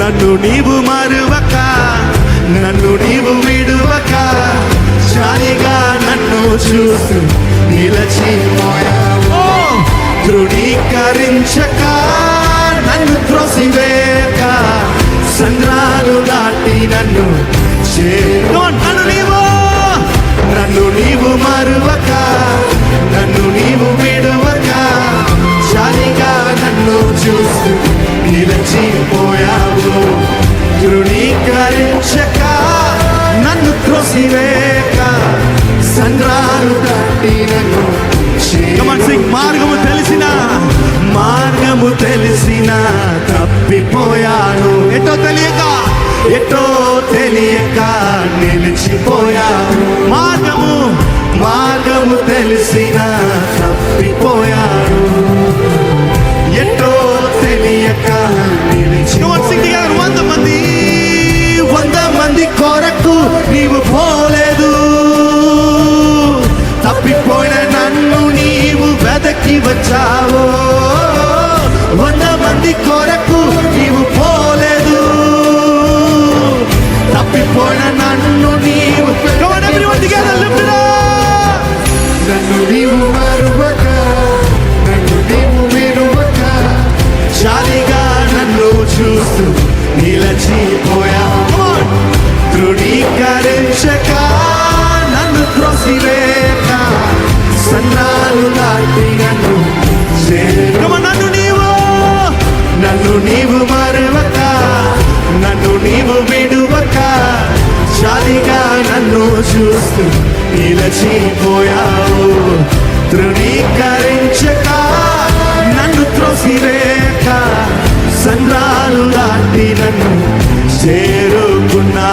నన్ను నీవు మరువక, నన్ను నీవు విడువక, జాలిగా నన్ను చూస్తూ నిలచిపోయావు. ధృవీకరించక, నన్ను త్రోసివేయక, సంద్రాలు దాటి నన్ను నన్ను నీవు మరువక, నన్ను నీవు విడువక, జాలిగా నన్ను చూస్తూ నిలచిపోయావు. ధృవీకరించక, నన్ను త్రోసివేయక, సంద్రాలు దాటి నన్ను మార్గము తెలిసిన, మార్గము తెలిసిన తప్పిపోయాను. ఎటో తెలియక, ఎటో తెలియక నిలిచిపోయాను. మార్గము తెలిసిన తప్పిపోయాను. ఎటో తెలియక నిలిచిపోయాను. 100 మంది కొరకు నీవు పోలేదు, తప్పిపోయిన నన్ను నీవు వెదకి వచ్చావు. 100 మంది కొరకు నీవు పోలేదు, తప్పిపోయిన నన్ను నీవు నన్ను నీవు మరువక, నన్ను నీవు విడువక, జాలిగా నన్ను చూస్తూ నిలచిపోయావు. ధృవీకరించక, నన్ను త్రోసివేయక, సన్నాలు దాటి నన్ను నన్ను నీవు మరువక, నన్ను నీవు విడువక, జాలిగా నన్ను చూస్తూ నిలచిపోయావు. ధృవీకరించక, నన్ను త్రోసివేయక, సంద్రాలు దాటి నన్ను చేరుకున్నా.